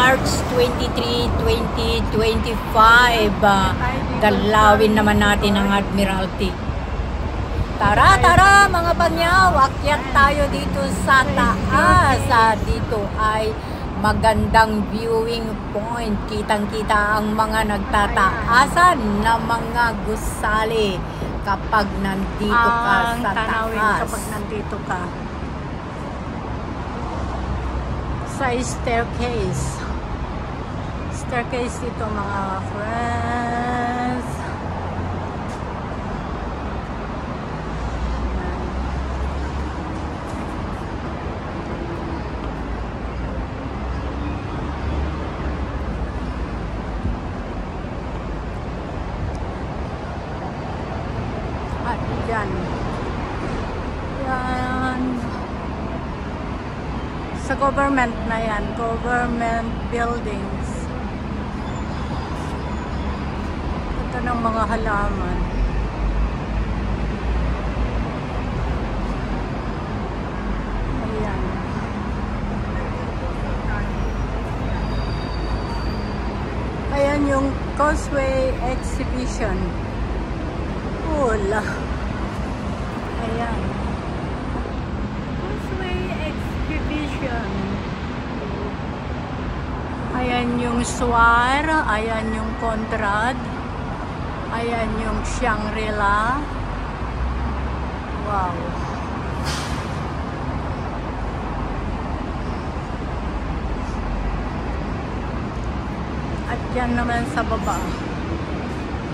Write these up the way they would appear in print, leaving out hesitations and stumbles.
March 23, 2025. Dalawin naman natin ang Admiralty. Tara, tara mga pangyaw, akyat tayo dito sa taas. Dito ay magandang viewing point. Kitang-kita ang mga nagtataasan na mga gusali kapag nandito ka sa taas. Kapag nandito ka sa staircase. Staircase dito mga friends. At yan. Yan. Sa government na yan, government buildings. Ito ng mga halaman. Ayan. Ayan yung Causeway Exhibition. Wala. Ayan. Ayan yung Suar, ayan yung Conrad, ayan yung Shangri-La. Wow. At yan naman sa baba.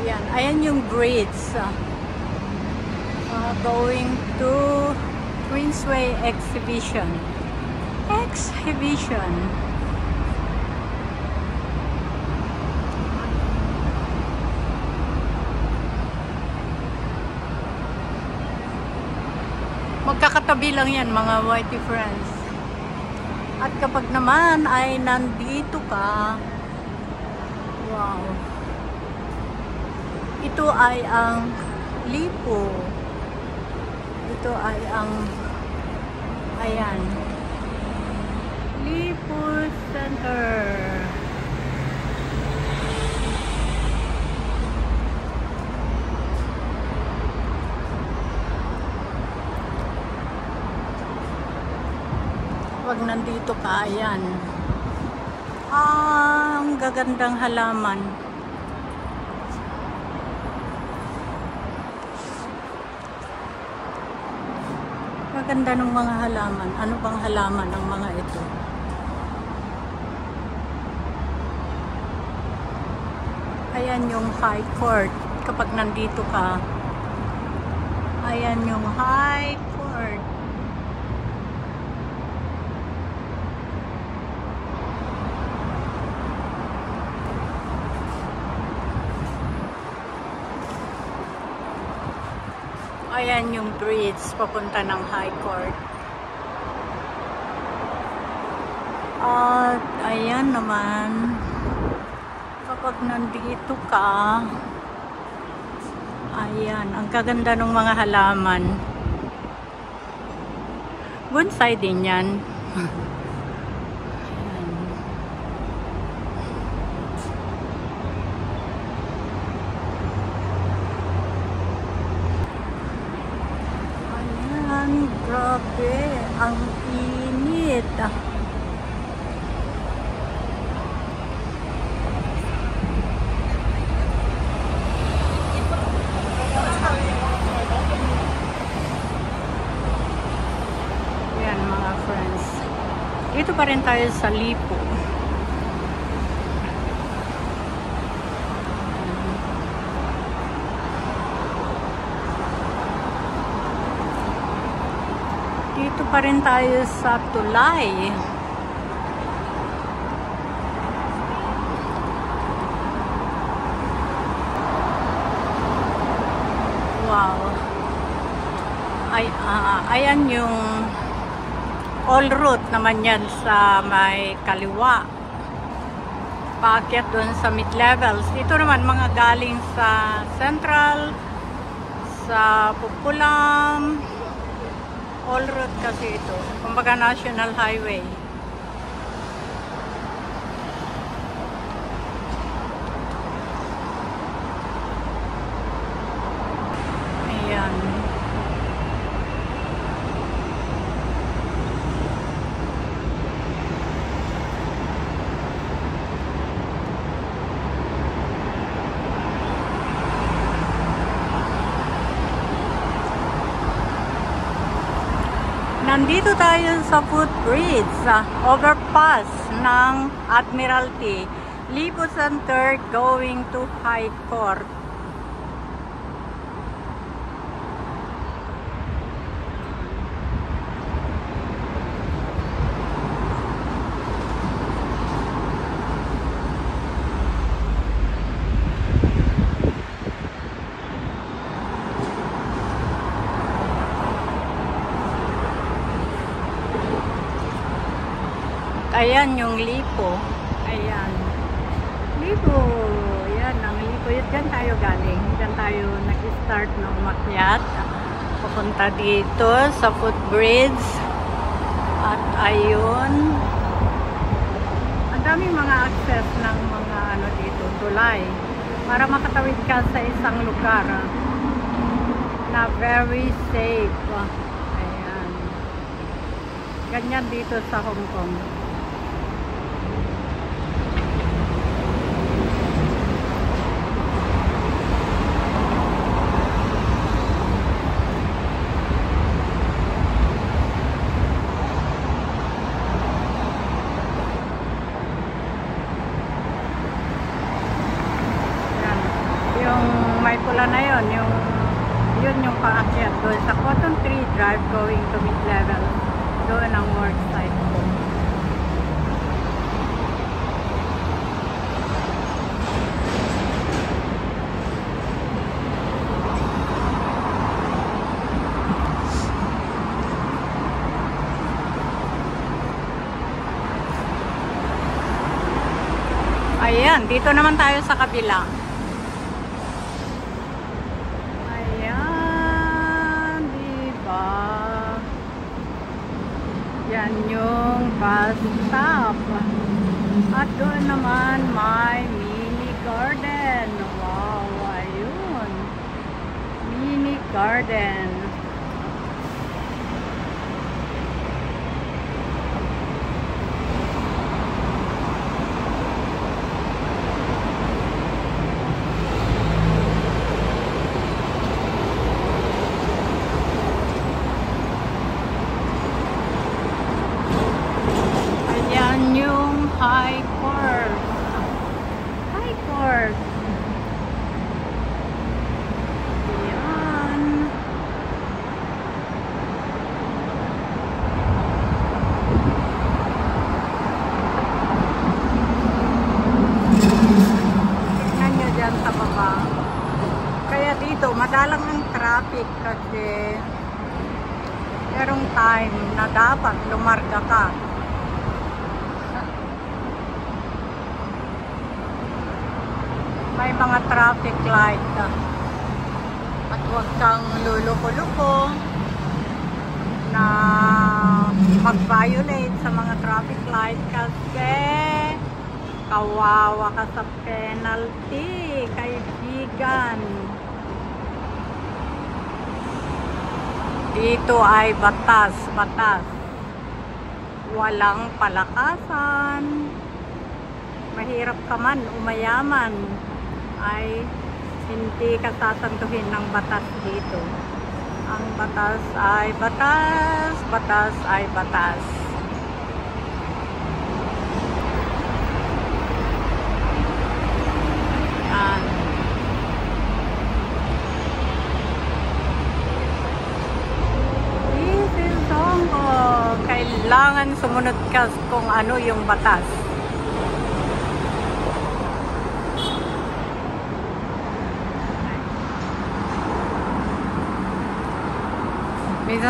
Ayan, ayan yung bridge. Going to Queensway Exhibition. Magkakatabi lang yan mga whitey friends. At kapag naman ay nandito ka, wow, ito ay ang Lipo. Ito ay ang, ayan, Lipo Center. Pag nandito ka, ayan, ang gagandang halaman. Maganda ng mga halaman. Ano bang halaman ng mga ito? Ayan yung High Court. Kapag nandito ka, ayan yung High Court. Ayan yung bridge papunta ng High Court. At ayan naman, kapag nandito ka, ayan, ang gaganda ng mga halaman. Bonsai din yan. Grabe, ang init. Yan mga friends. Dito pa rin tayo sa Lipo. Dito pa rin tayo sa Tulay. Wow. Ayan yung all route naman yan sa may kaliwa. Paakyat doon sa mid-levels. Ito naman mga galing sa Central, sa Pupulam. All road kasi ito. Kumbaga National Highway. Nandito tayo sa footbridge, sa overpass ng Admiralty. Lipo Center going to High Court. Ayan yung Lipo. Ayan. Lipo. Ayan ang Lipo. Diyan tayo galing. Diyan tayo nag-start na umakyat. Papunta dito sa footbridge. At ayun. Ang daming mga access ng mga ano dito, tulay. Para makatawid ka sa isang lugar na very safe. Ayan. Ganyan dito sa Hong Kong. May pula na yun yung paakyat doon sa Cotton Tree Drive going to mid-level. Doon ang work site ko. Ayan, dito naman tayo sa kabila. Yan yung bus stop. At doon naman may mini garden. Wow, ayun. Mini garden. Yung High Court. High Court. Ayan. Tignan nyo dyan sa baba. Kaya dito, madalang ang traffic kasi merong time na dapat lumarga ka. May mga traffic light at huwag kang luluko-luko na mag-violate sa mga traffic light kasi kawawa ka sa penalty, kaibigan. Dito ay batas, walang palakasan. Mahirap ka man, umayaman, ay hindi ka sasantuhin ng batas dito. Ang batas ay batas, batas ay batas. Yan. This is Hong Kong. Kailangan sumunod ka kung ano yung batas.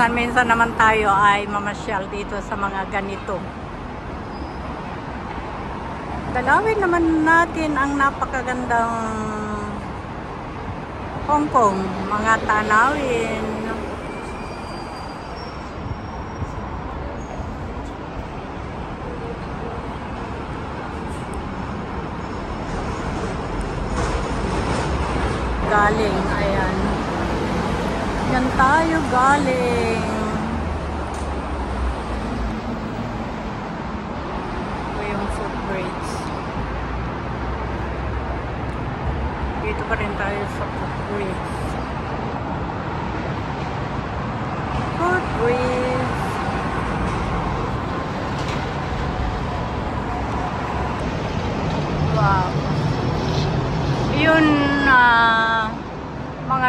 Minsan naman tayo ay mamasyal dito sa mga ganito. Dalawin naman natin ang napakagandang Hong Kong, mga tanawin. Galing, ayan. Yan tayo galing. Ito yung footbridge. Dito pa rin tayo sa footbridge. Footbridge.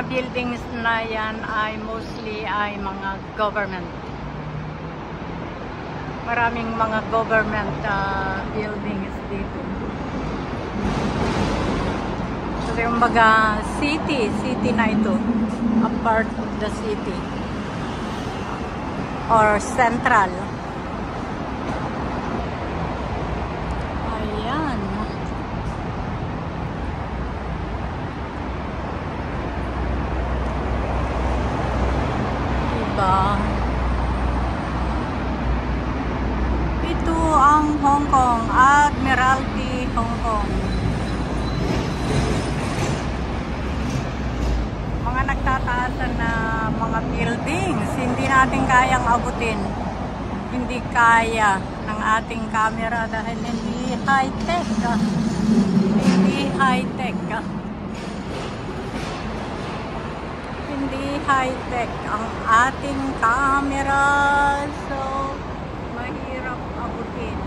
mga buildings na yan ay mostly ay mga government. Maraming mga government buildings dito. So, yung mga city na ito. A part of the city. Or central. Ayan. Diba? Ito ang Hong Kong. Admiralty Hong Kong. Mga nagtataasan na mga buildings, hindi natin kayang abutin. Hindi kaya ng ating camera dahil hindi high-tech. Hindi high-tech. Hindi high-tech ang ating camera. So, mahirap abutin.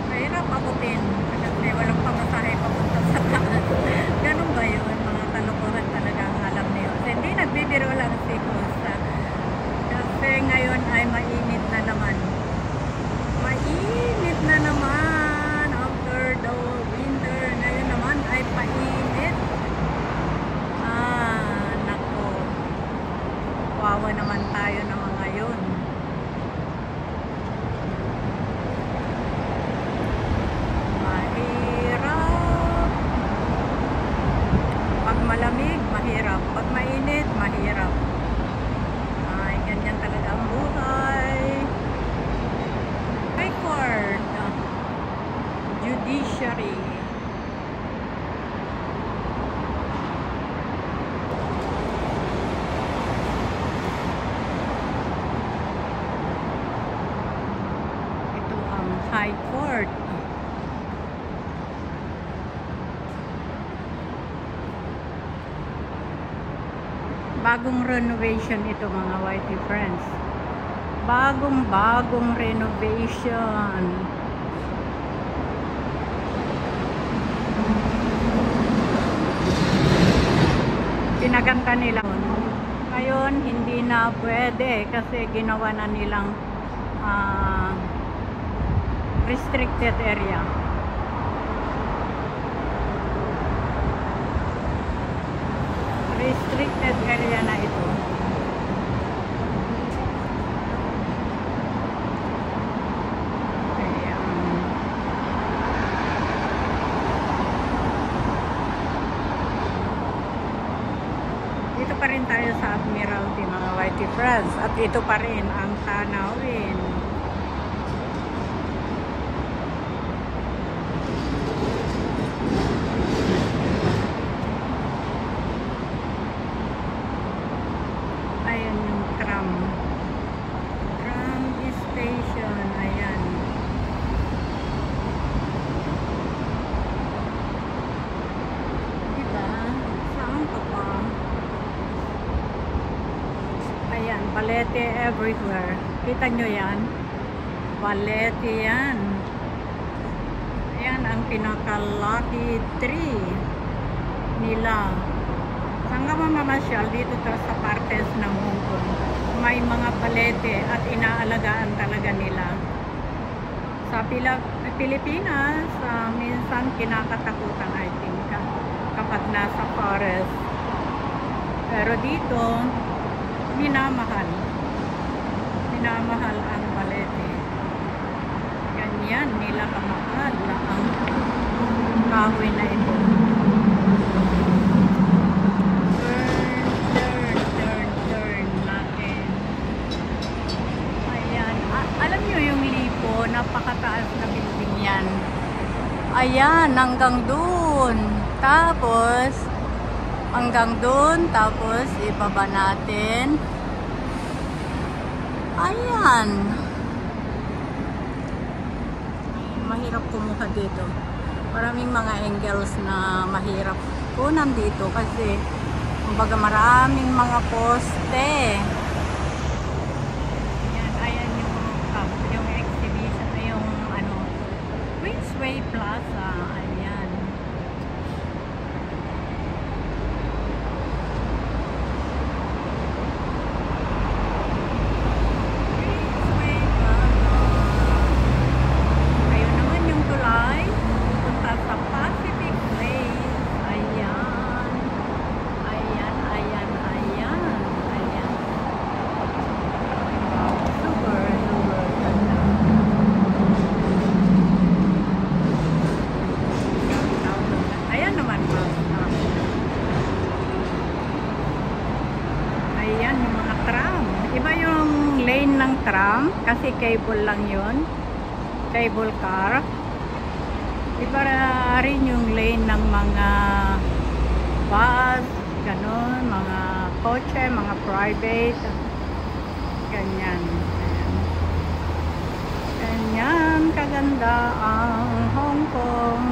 Mahirap abutin. Kasi walang pamasahe papunta sa taas. Ganun ba yun? Mga kalokohan talaga ang alam niyo. Hindi, nagbibiro lang si Costa. Kasi ngayon ay mainit na naman. Mainit na naman. After the winter, ngayon naman ay painit. Nako. Wawa naman tayo ng mga yun. Malamig, mahirap. Pag mainit, mahirap. Ay, ganyan talaga ang buhay. High Court. Judiciary. Ito ang High Court. Bagong renovation ito mga whitey friends. Bagong renovation. Pinaganda nila. Ngayon hindi na pwede kasi ginawa na nilang restricted area. Restricted area na ito. Ayan. Dito pa rin tayo sa Admiralty mga whitey friends. At ito pa rin ang tanawin. Palete everywhere. Kita nyo yan? Palete yan. Ayan ang pinaka-lucky tree nila. Saan ka mamamasyal dito sa partes ng Hong Kong? May mga palete at inaalagaan talaga nila. Sa Pilipinas, minsan kinakatakutan I think kapag nasa forest. Pero dito, minamahal ang palete. Ganyan nila kamahal ang kahoy na ito. Turn natin. Ayan. Alam nyo yung Lipo, napakataas na building yan. Ayan, hanggang dun. Tapos hanggang doon, tapos ibaba natin. Ayan. Mahirap kumuha dito. Maraming mga angles na mahirap kunan dito kasi kumbaga maraming mga poste. Ayan yung exhibition, yung Queensway Plaza. Ayan. tram kasi cable lang yun. Cable car. Iba rin yung lane ng mga bus, ganun, mga kotse, mga private. Ganyan. Ganyan kaganda ang Hong Kong.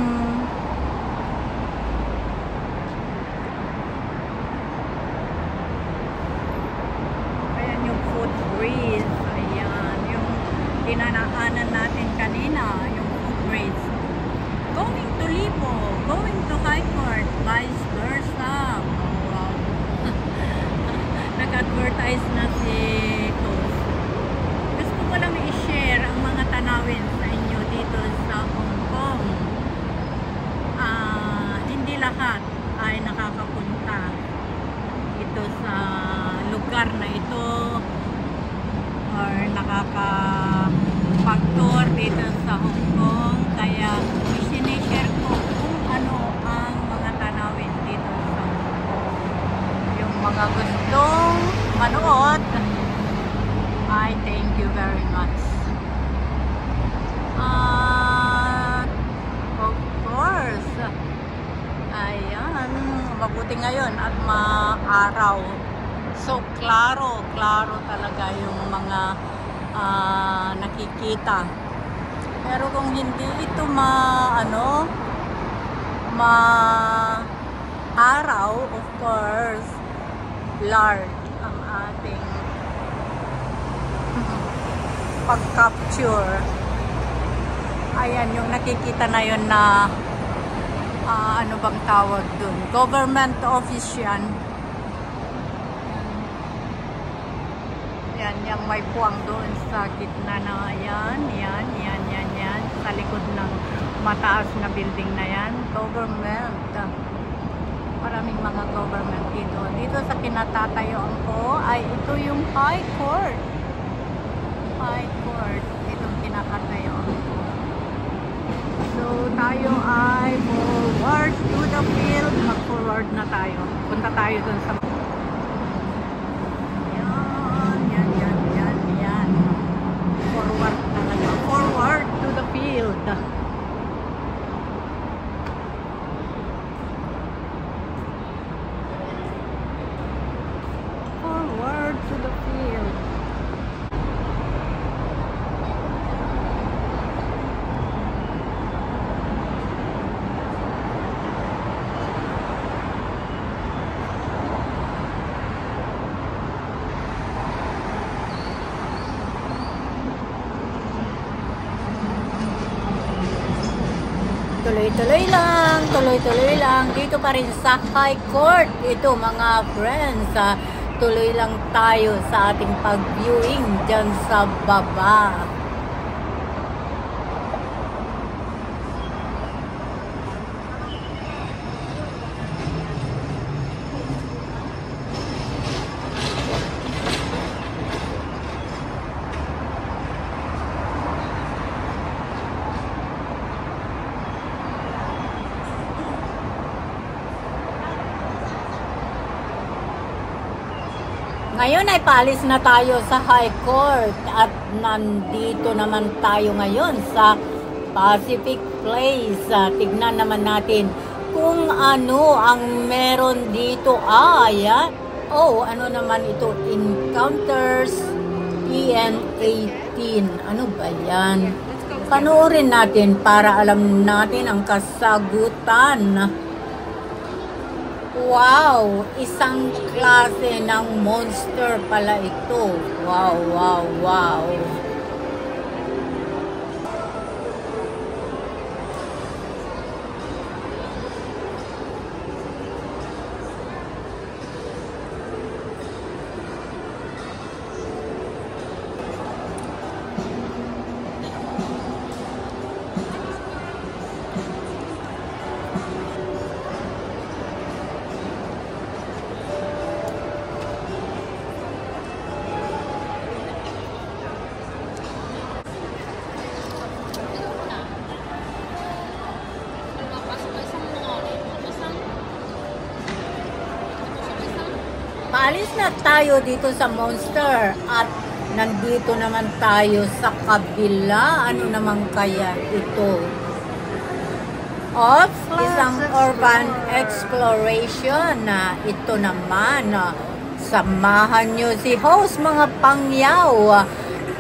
Ayan yung footbridge. Ayan yung dinanaanan natin kanina, yung footbridge. Going to Lipo, going to High Court, vice versa. Oh, wow. Nag-advertise na si Coast. Gusto ko lang i-share ang mga tanawin sa inyo dito sa Hong Kong. Hindi lahat ay nakakapunta ito sa lugar na ito or nakakapag-tour dito sa Hong Kong. Kaya i-share ko kung ano ang mga tanawin dito sa Hong Kong. Yung mga gustong manood, I thank you very much. Of course, ayan, mabuti ngayon at maaraw. So, klaro talaga yung mga nakikita. Pero kung hindi ito araw, of course, large ang ating pag-capture. Ayan, yung nakikita na yun na ano bang tawag dun? Government office yan. Yan, yung may puwang doon sa gitna na yan. Sa likod ng mataas na building na yan. Government. Maraming mga government dito. Dito sa kinatatayuan ko ay ito yung High Court. High Court. Itong kinakatayuan ko. So, tayo ay forward to the field. Mag-forward na tayo. Punta tayo dun sa forward talaga. Forward to the field. Forward to the field. Tuloy-tuloy lang. Dito pa rin sa High Court. Ito mga friends, tuloy lang tayo sa ating pag-viewing dyan sa baba. Ngayon ay paalis na tayo sa High Court at nandito naman tayo ngayon sa Pacific Place. Tignan naman natin kung ano ang meron dito. Ayan. Oh, ano naman ito? Encounters EN18. Ano ba yan? Panoorin natin para alam natin ang kasagutan. Wow! Isang klase ng monster pala ito. Wow, wow, wow. Paalis na tayo dito sa Monster at nandito naman tayo sa kabila. Ano naman kaya ito? Of isang urban exploration na ito naman. Samahan nyo si host mga pangyaw.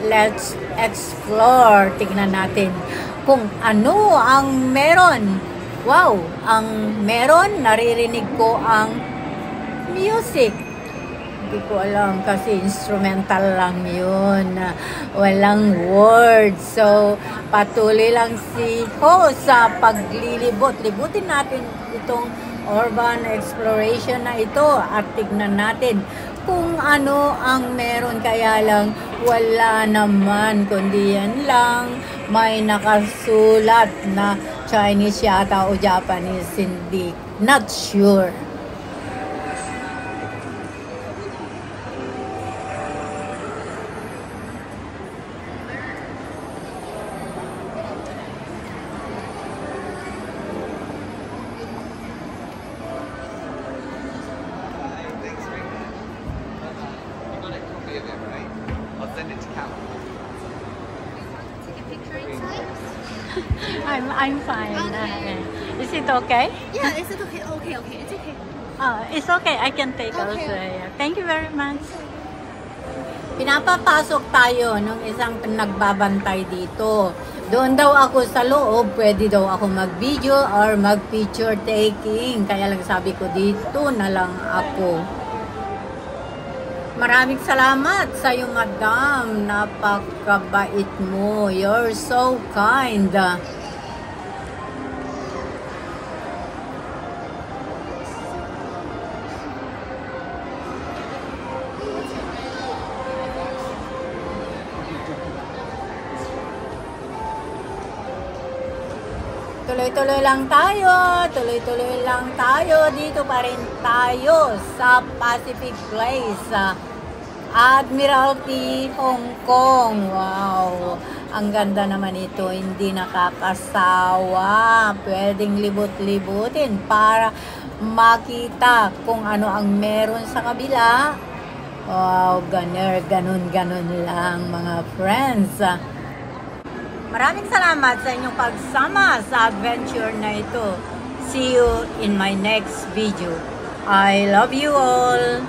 Let's explore. Tignan natin kung ano ang meron. Wow, ang meron, naririnig ko ang music. Hindi ko alam kasi instrumental lang yun. Walang words. So, patuloy lang si host sa paglilibot. Libutin natin itong urban exploration na ito at tignan natin kung ano ang meron. Kaya lang wala naman, kundi yan lang may nakasulat na Chinese yata o Japanese, hindi, not sure. I'll send it to Cal. Take a picture inside? I'm fine. Is it okay? Yeah, is it okay? Okay, it's okay. It's okay. I can take Okay. also. Yeah. Thank you very much. Pinapapasok tayo nung isang nagbabantay dito. Doon daw ako sa loob, pwede daw ako mag-video or mag-picture taking. Kaya lang sabi ko dito na lang ako. Maraming salamat sa iyo, madam. Napakabait mo. You're so kind. Tuloy-tuloy lang tayo. Tuloy-tuloy lang tayo. Dito pa rin tayo sa Pacific Place. Admiralty, Hong Kong. Wow. Ang ganda naman ito. Hindi nakakasawa. Pwedeng libot-libutin para makita kung ano ang meron sa kabila. Wow. Ganun lang mga friends. Maraming salamat sa inyong pagsama sa adventure na ito. See you in my next video. I love you all.